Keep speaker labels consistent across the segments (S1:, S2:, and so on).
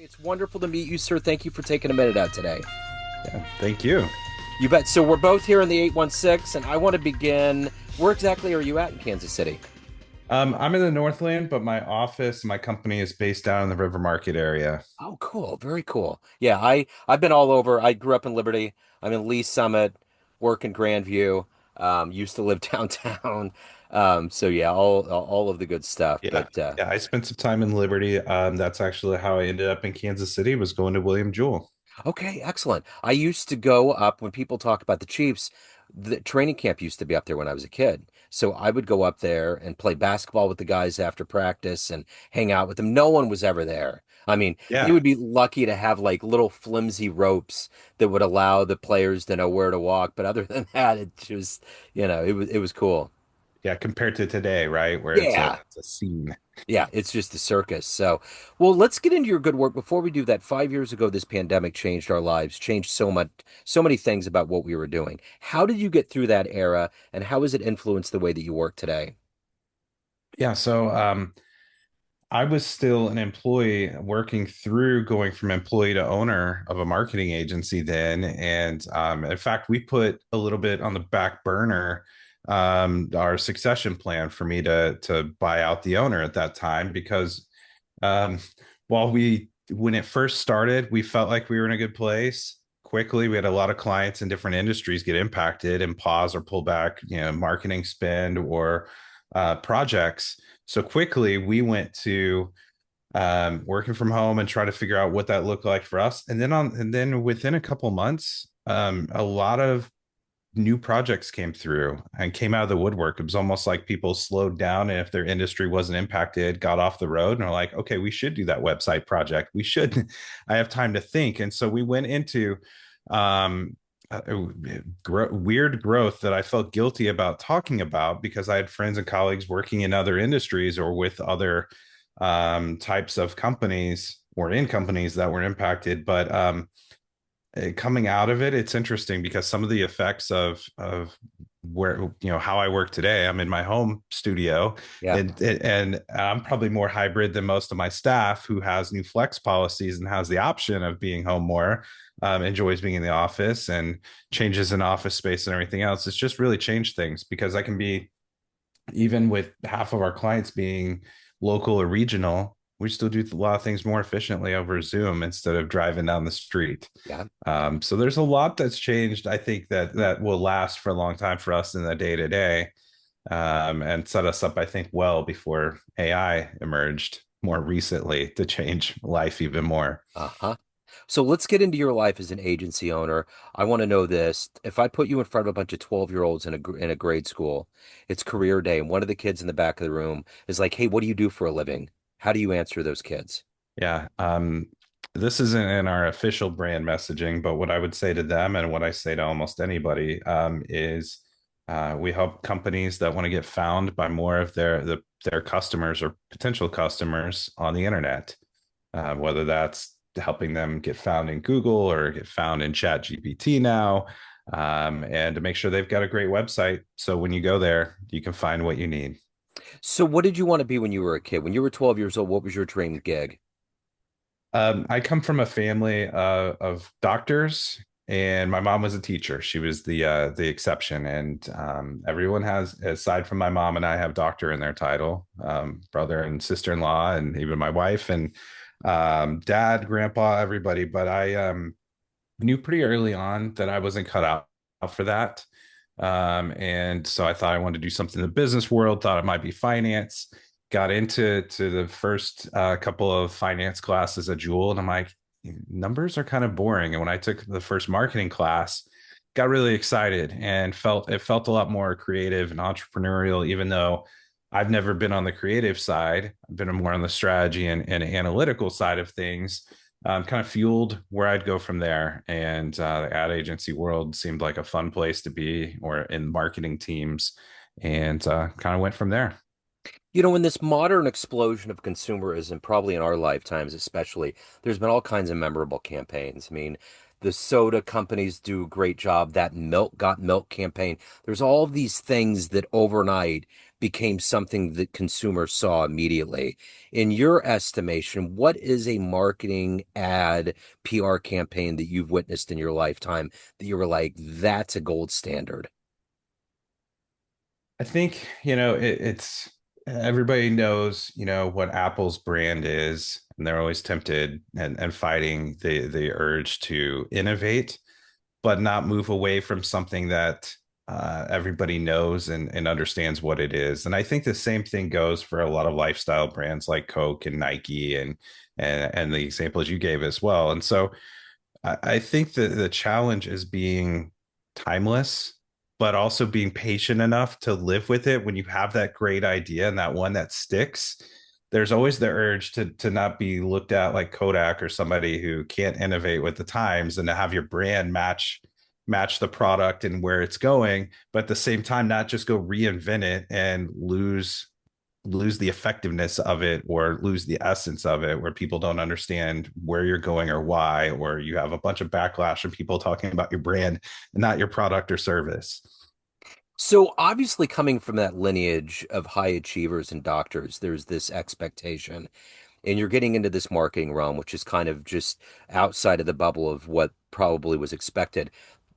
S1: It's wonderful to meet you, sir. Thank you for taking a minute out today.
S2: Yeah, thank you.
S1: You bet. So we're both here in the 816, and I want to begin. Where exactly are you at in Kansas City?
S2: I'm in the Northland, but my company is based down in the River Market area.
S1: Oh, cool. Very cool. Yeah, I've been all over. I grew up in Liberty. I'm in Lee Summit, work in Grandview. Used to live downtown. So yeah, all of the good stuff.
S2: Yeah,
S1: But
S2: yeah. I spent some time in Liberty. That's actually how I ended up in Kansas City. Was going to William Jewell.
S1: okay, excellent. I used to go up when people talk about the Chiefs. The training camp used to be up there when I was a kid. So I would go up there and play basketball with the guys after practice and hang out with them. No one was ever there. I mean, they
S2: Yeah,
S1: would be lucky to have like little flimsy ropes that would allow the players to know where to walk. But other than that, it just, it was cool.
S2: yeah. Compared to today, right, where it's a
S1: Yeah.
S2: it's a scene.
S1: Yeah, it's just a circus. So, well, let's get into your good work. Before we do that, 5 years ago, this pandemic changed our lives, changed so much, so many things about what we were doing. How did you get through that era, and how has it influenced the way that you work today?
S2: Yeah, so I was still an employee working through going from employee to owner of a marketing agency then. And in fact, we put a little bit on the back burner our succession plan for me to buy out the owner at that time because um, when it first started, we felt like we were in a good place. Quickly, we had a lot of clients in different industries get impacted and pause or pull back, marketing spend or projects. So quickly, we went to working from home and try to figure out what that looked like for us. And then within a couple months, a lot of new projects came through and came out of the woodwork. It was almost like people slowed down, and if their industry wasn't impacted, got off the road and are like, okay, we should do that website project. We should. I have time to think. And so we went into um, weird growth that I felt guilty about talking about because I had friends and colleagues working in other industries or with other types of companies or in companies that were impacted. But coming out of it, it's interesting because some of the effects of where how I work today. I'm in my home studio,
S1: Yeah.
S2: and I'm probably more hybrid than most of my staff who has new flex policies and has the option of being home more. Enjoys being in the office and changes in office space and everything else. It's just really changed things because I can be even with half of our clients being local or regional, we still do a lot of things more efficiently over Zoom instead of driving down the street.
S1: Yeah.
S2: So there's a lot that's changed. I think that will last for a long time for us in the day to day, and set us up, I think, well before AI emerged more recently to change life even more.
S1: Uh-huh. So let's get into your life as an agency owner. I want to know this. If I put you in front of a bunch of 12-year-olds in a grade school, it's career day, and one of the kids in the back of the room is like, "Hey, what do you do for a living?" How do you answer those kids?
S2: Yeah. This isn't in our official brand messaging, but what I would say to them and what I say to almost anybody is we help companies that want to get found by more of their customers or potential customers on the internet, whether that's helping them get found in Google or get found in Chat GPT now, and to make sure they've got a great website. So when you go there, you can find what you need.
S1: So what did you want to be when you were a kid? When you were 12 years old, what was your dream gig?
S2: I come from a family of doctors, and my mom was a teacher. She was the exception, and everyone has, aside from my mom and I, have doctor in their title. Brother and sister-in-law, and even my wife and dad, grandpa, everybody. But I knew pretty early on that I wasn't cut out for that. And so I thought I wanted to do something in the business world, thought it might be finance, got into the first couple of finance classes at Jewel. And I'm like, numbers are kind of boring. And when I took the first marketing class, got really excited and felt a lot more creative and entrepreneurial, even though I've never been on the creative side. I've been more on the strategy and analytical side of things. Kind of fueled where I'd go from there. And the ad agency world seemed like a fun place to be, or in marketing teams, and kind of went from there.
S1: In this modern explosion of consumerism, probably in our lifetimes especially, there's been all kinds of memorable campaigns. I mean, the soda companies do a great job. That milk got milk campaign. There's all these things that overnight became something that consumers saw immediately. In your estimation, what is a marketing ad PR campaign that you've witnessed in your lifetime that you were like, that's a gold standard?
S2: I think, it's everybody knows, what Apple's brand is, and they're always tempted and fighting the urge to innovate, but not move away from something that everybody knows and understands what it is. And I think the same thing goes for a lot of lifestyle brands like Coke and Nike and the examples you gave as well. And so I think that the challenge is being timeless, but also being patient enough to live with it when you have that great idea and that one that sticks. There's always the urge to not be looked at like Kodak or somebody who can't innovate with the times, and to have your brand match the product and where it's going, but at the same time not just go reinvent it and lose the effectiveness of it or lose the essence of it, where people don't understand where you're going or why, or you have a bunch of backlash and people talking about your brand and not your product or service.
S1: So obviously coming from that lineage of high achievers and doctors, there's this expectation, and you're getting into this marketing realm, which is kind of just outside of the bubble of what probably was expected.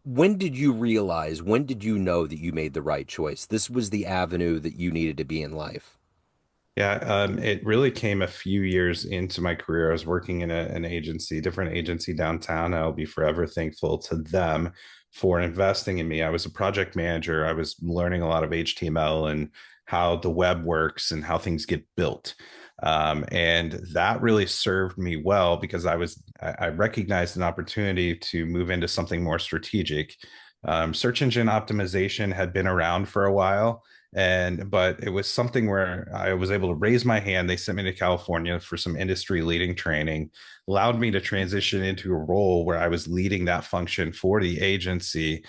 S1: When did you realize, when did you know that you made the right choice? This was the avenue that you needed to be in life.
S2: Yeah, it really came a few years into my career. I was working in an agency, different agency downtown. I'll be forever thankful to them for investing in me. I was a project manager. I was learning a lot of HTML and how the web works and how things get built. And that really served me well because I recognized an opportunity to move into something more strategic. Search engine optimization had been around for a while, but it was something where I was able to raise my hand. They sent me to California for some industry leading training, allowed me to transition into a role where I was leading that function for the agency.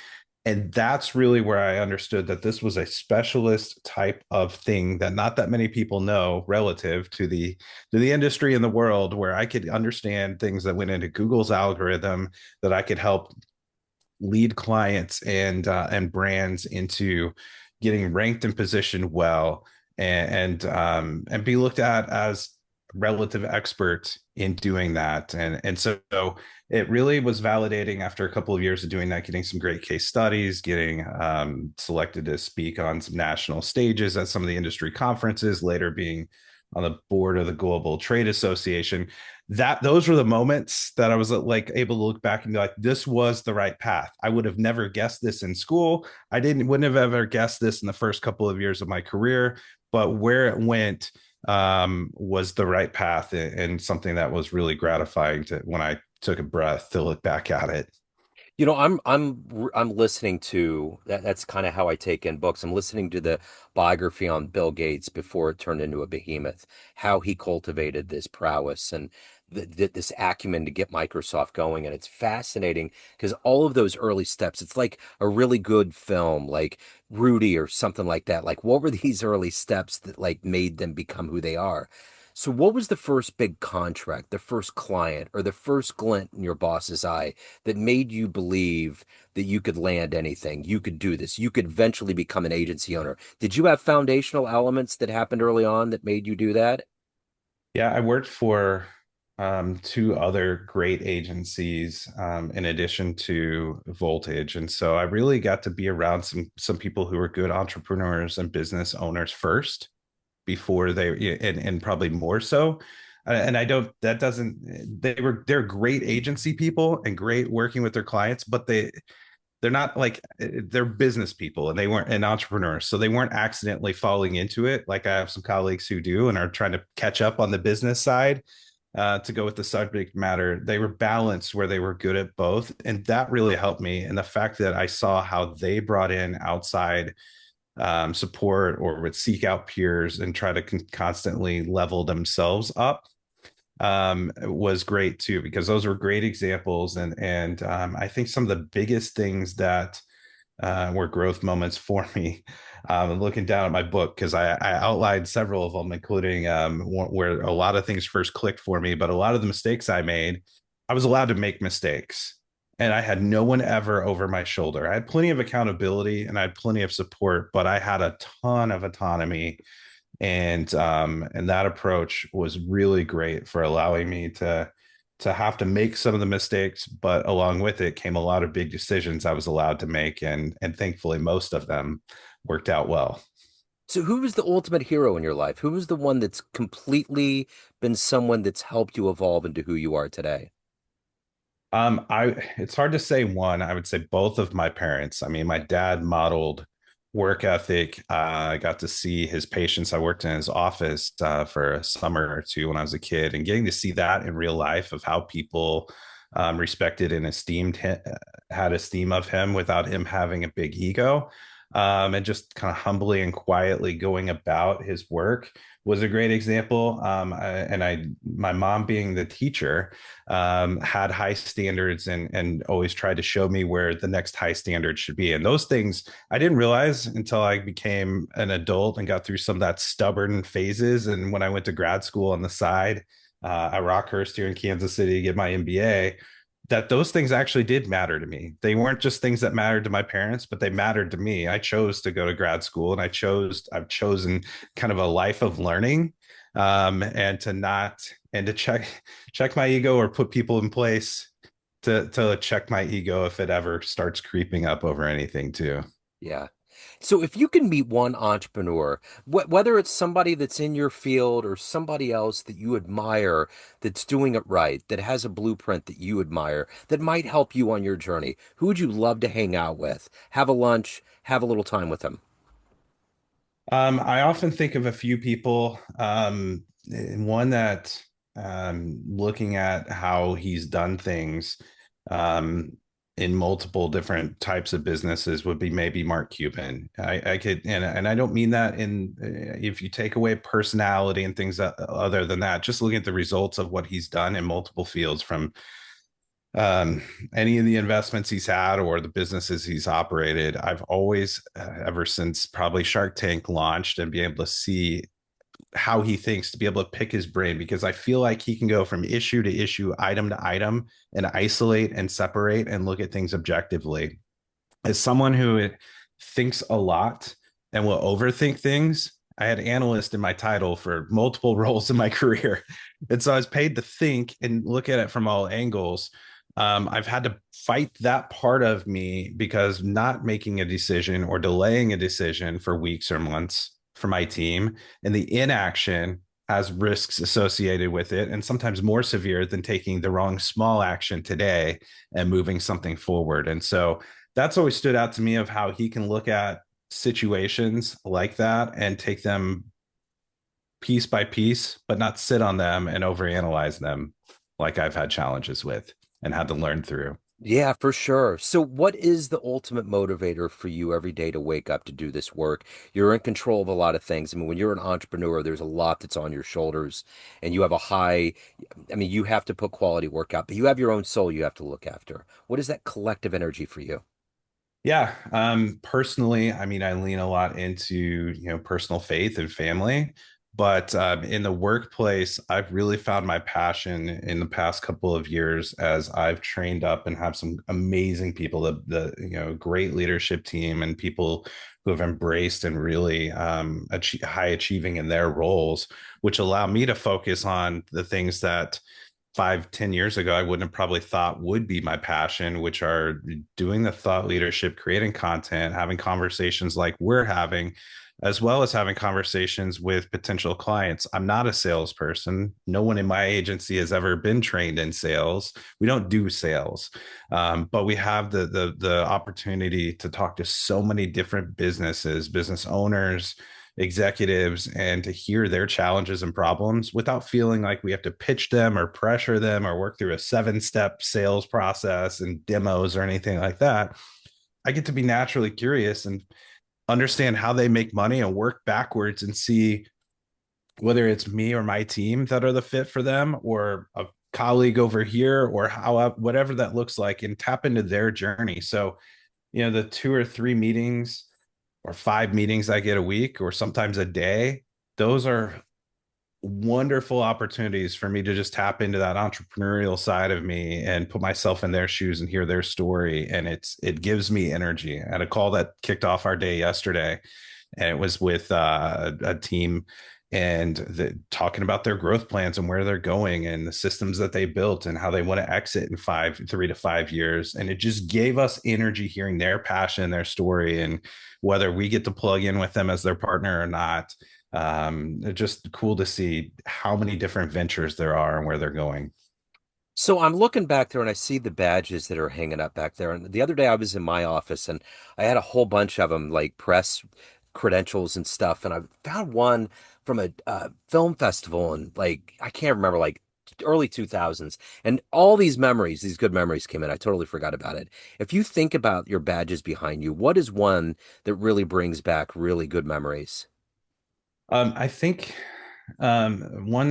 S2: And that's really where I understood that this was a specialist type of thing that not that many people know relative to the industry in the world, where I could understand things that went into Google's algorithm, that I could help lead clients and brands into getting ranked and positioned well, and be looked at as relative expert in doing that. And so it really was validating after a couple of years of doing that, getting some great case studies, getting selected to speak on some national stages at some of the industry conferences, later being on the board of the Global Trade Association. That those were the moments that I was like able to look back and be like, this was the right path. I would have never guessed this in school. Wouldn't have ever guessed this in the first couple of years of my career, but where it went was the right path, and something that was really gratifying to when I took a breath to look back at it.
S1: You know, I'm listening to that. That's kind of how I take in books. I'm listening to the biography on Bill Gates before it turned into a behemoth, how he cultivated this prowess and this acumen to get Microsoft going. And it's fascinating because all of those early steps, it's like a really good film, like Rudy or something like that. Like, what were these early steps that like made them become who they are? So, what was the first big contract, the first client, or the first glint in your boss's eye that made you believe that you could land anything? You could do this. You could eventually become an agency owner. Did you have foundational elements that happened early on that made you do that?
S2: Yeah, I worked for two other great agencies in addition to Voltage, and so I really got to be around some people who were good entrepreneurs and business owners first, before and probably more so. And I don't that doesn't they're great agency people and great working with their clients, but they're not like they're business people, and they weren't an entrepreneurs, so they weren't accidentally falling into it like I have some colleagues who do and are trying to catch up on the business side. To go with the subject matter, they were balanced where they were good at both, and that really helped me. And the fact that I saw how they brought in outside support or would seek out peers and try to constantly level themselves up was great too, because those were great examples. And I think some of the biggest things that were growth moments for me. Looking down at my book, because I outlined several of them, including where a lot of things first clicked for me, but a lot of the mistakes I made, I was allowed to make mistakes. and I had no one ever over my shoulder. I had plenty of accountability and I had plenty of support, but I had a ton of autonomy, and that approach was really great for allowing me to have to make some of the mistakes, but along with it came a lot of big decisions I was allowed to make, and thankfully most of them worked out well.
S1: So who was the ultimate hero in your life? Who was the one that's completely been someone that's helped you evolve into who you are today?
S2: I it's hard to say one. I would say both of my parents. I mean, my dad modeled work ethic. I got to see his patients. I worked in his office for a summer or two when I was a kid, and getting to see that in real life of how people respected and had esteem of him without him having a big ego, and just kind of humbly and quietly going about his work was a great example. My mom being the teacher, had high standards and always tried to show me where the next high standard should be. And those things I didn't realize until I became an adult and got through some of that stubborn phases. And when I went to grad school on the side at Rockhurst here in Kansas City to get my MBA, that those things actually did matter to me. They weren't just things that mattered to my parents, but they mattered to me. I chose to go to grad school, and I've chosen kind of a life of learning, and to not and to check my ego or put people in place to check my ego if it ever starts creeping up over anything too.
S1: Yeah. So if you can meet one entrepreneur, whether it's somebody that's in your field or somebody else that you admire that's doing it right, that has a blueprint that you admire, that might help you on your journey, who would you love to hang out with? Have a lunch, have a little time with them.
S2: I often think of a few people. One that, looking at how he's done things um, in multiple different types of businesses would be maybe Mark Cuban. I could, and I don't mean that in if you take away personality and things other than that, just looking at the results of what he's done in multiple fields from um, any of the investments he's had or the businesses he's operated. I've always, ever since probably Shark Tank launched and be able to see how he thinks, to be able to pick his brain, because I feel like he can go from issue to issue, item to item, and isolate and separate and look at things objectively. As someone who thinks a lot and will overthink things, I had analyst in my title for multiple roles in my career. And so I was paid to think and look at it from all angles. I've had to fight that part of me because not making a decision or delaying a decision for weeks or months for my team, and the inaction has risks associated with it, and sometimes more severe than taking the wrong small action today and moving something forward. And so that's always stood out to me of how he can look at situations like that and take them piece by piece, but not sit on them and overanalyze them like I've had challenges with and had to learn through.
S1: Yeah, for sure. So, what is the ultimate motivator for you every day to wake up to do this work? You're in control of a lot of things. I mean, when you're an entrepreneur, there's a lot that's on your shoulders, and you have a high, I mean, you have to put quality work out, but you have your own soul you have to look after. What is that collective energy for you?
S2: Yeah, personally, I mean, I lean a lot into, personal faith and family, but in the workplace, I've really found my passion in the past couple of years as I've trained up and have some amazing people, great leadership team and people who have embraced and really high achieving in their roles, which allow me to focus on the things that 5, 10 years ago, I wouldn't have probably thought would be my passion, which are doing the thought leadership, creating content, having conversations like we're having, as well as having conversations with potential clients. I'm not a salesperson. No one in my agency has ever been trained in sales. We don't do sales, but we have the opportunity to talk to so many different businesses, business owners, executives, and to hear their challenges and problems without feeling like we have to pitch them or pressure them or work through a 7-step sales process and demos or anything like that. I get to be naturally curious and understand how they make money and work backwards and see whether it's me or my team that are the fit for them, or a colleague over here, or how whatever that looks like, and tap into their journey. So, the 2 or 3 meetings or 5 meetings I get a week or sometimes a day, those are wonderful opportunities for me to just tap into that entrepreneurial side of me and put myself in their shoes and hear their story. And it gives me energy. I had a call that kicked off our day yesterday, and it was with a team and talking about their growth plans and where they're going and the systems that they built and how they want to exit in 3 to 5 years. And it just gave us energy hearing their passion, their story, and whether we get to plug in with them as their partner or not. It's just cool to see how many different ventures there are and where they're going.
S1: So I'm looking back there and I see the badges that are hanging up back there. And the other day I was in my office and I had a whole bunch of them, like press credentials and stuff. And I found one from a film festival and like I can't remember, like early 2000s. And all these memories, these good memories came in. I totally forgot about it. If you think about your badges behind you, what is one that really brings back really good memories?
S2: I think one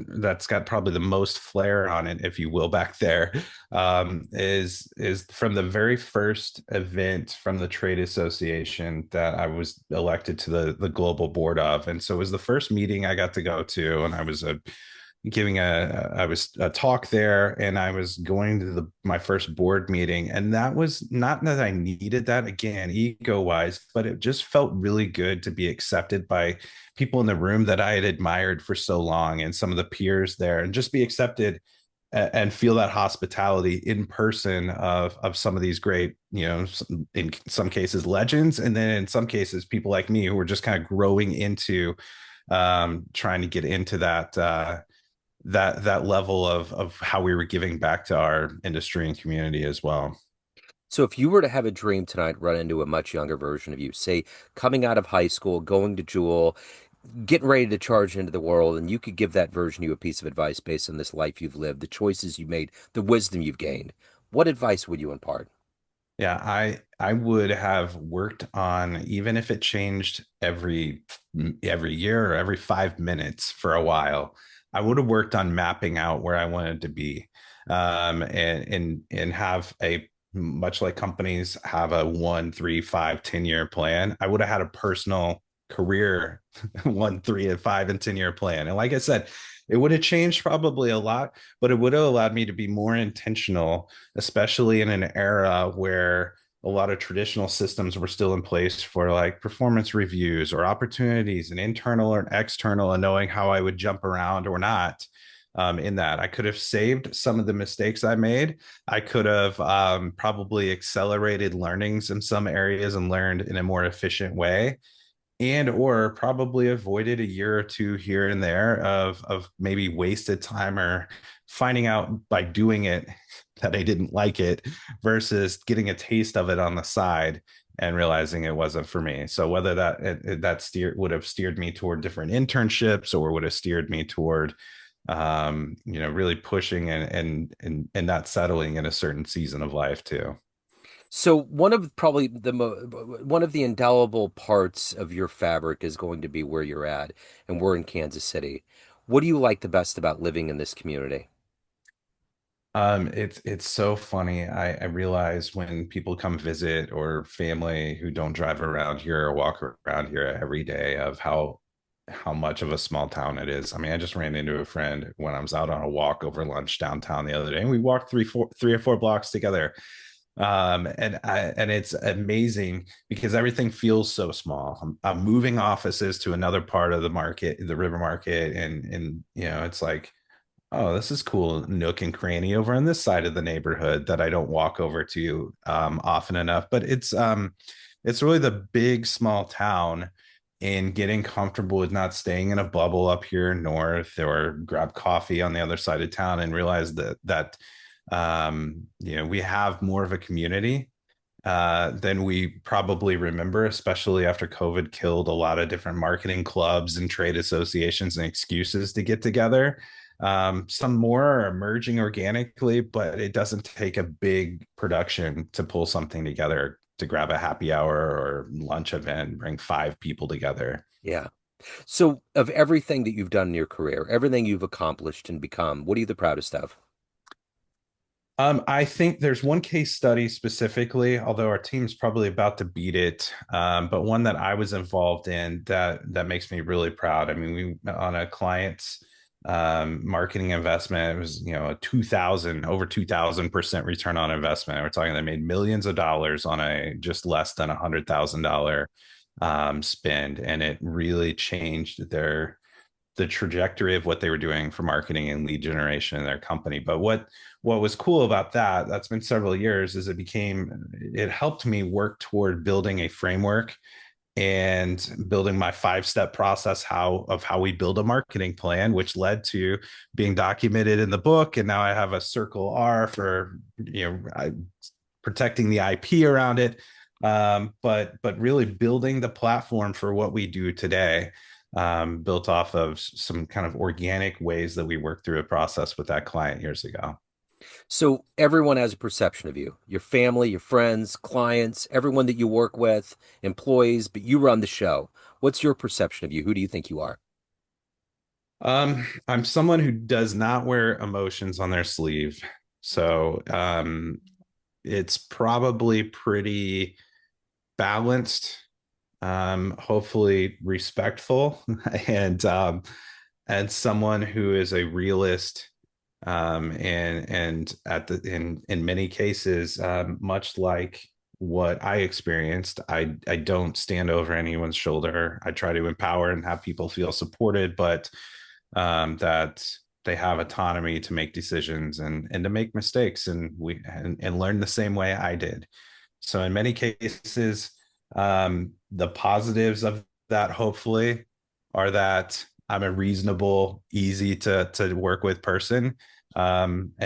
S2: that's got probably the most flair on it, if you will, back there, is from the very first event from the trade association that I was elected to the global board of, and so it was the first meeting I got to go to, and I was giving I was a talk there, and I was going to my first board meeting, and that was not that I needed that, again, ego wise, but it just felt really good to be accepted by people in the room that I had admired for so long and some of the peers there, and just be accepted and feel that hospitality in person of some of these great, in some cases legends, and then in some cases people like me who were just kind of growing into trying to get into that level of how we were giving back to our industry and community as well.
S1: So if you were to have a dream tonight, run into a much younger version of you, say coming out of high school, going to Jewel, getting ready to charge into the world, and you could give that version of you a piece of advice based on this life you've lived, the choices you made, the wisdom you've gained, what advice would you impart?
S2: Yeah, I would have worked on, even if it changed every year or every 5 minutes for a while, I would have worked on mapping out where I wanted to be, and have a, much like companies have a 1, 3, 5, 10 year plan. I would have had a personal career 1, 3, and 5 and 10 year plan. And like I said, it would have changed probably a lot, but it would have allowed me to be more intentional, especially in an era where a lot of traditional systems were still in place for like performance reviews or opportunities and internal or external, and knowing how I would jump around or not. In that, I could have saved some of the mistakes I made. I could have probably accelerated learnings in some areas and learned in a more efficient way, and or probably avoided a year or two here and there of maybe wasted time, or finding out by doing it that I didn't like it, versus getting a taste of it on the side and realizing it wasn't for me. So whether that steer would have steered me toward different internships, or would have steered me toward really pushing and not settling in a certain season of life too.
S1: So one of probably one of the indelible parts of your fabric is going to be where you're at, and we're in Kansas City. What do you like the best about living in this community?
S2: It's so funny. I realize when people come visit, or family who don't drive around here or walk around here every day, of how much of a small town it is. I mean, I just ran into a friend when I was out on a walk over lunch downtown the other day, and we walked 3 or 4 blocks together. And it's amazing because everything feels so small. I'm moving offices to another part of the market, the river market, and it's like, oh, this is cool nook and cranny over on this side of the neighborhood that I don't walk over to often enough. But it's really the big small town, and getting comfortable with not staying in a bubble up here north, or grab coffee on the other side of town and realize that we have more of a community than we probably remember, especially after COVID killed a lot of different marketing clubs and trade associations and excuses to get together. Some more are emerging organically, but it doesn't take a big production to pull something together, to grab a happy hour or lunch event, bring 5 people together.
S1: Yeah. So of everything that you've done in your career, everything you've accomplished and become, what are you the proudest of?
S2: I think there's one case study specifically, although our team's probably about to beat it. But one that I was involved in that makes me really proud. I mean, we on a client's marketing investment, it was a 2,000 over 2,000% return on investment. We're talking they made millions of dollars on a just less than $100,000 spend, and it really changed the trajectory of what they were doing for marketing and lead generation in their company. But what was cool about that's been several years, is it helped me work toward building a framework and building my 5-step process how we build a marketing plan, which led to being documented in the book. And now I have a circle R for protecting the IP around it. But really building the platform for what we do today, built off of some kind of organic ways that we worked through a process with that client years ago.
S1: So everyone has a perception of you, your family, your friends, clients, everyone that you work with, employees, but you run the show. What's your perception of you? Who do you think you are?
S2: I'm someone who does not wear emotions on their sleeve. So it's probably pretty balanced, hopefully respectful, and someone who is a realist, and in many cases, much like what I experienced, I don't stand over anyone's shoulder. I try to empower and have people feel supported, but that they have autonomy to make decisions and to make mistakes, and learn the same way I did. So in many cases, the positives of that hopefully are that I'm a reasonable, easy to work with person.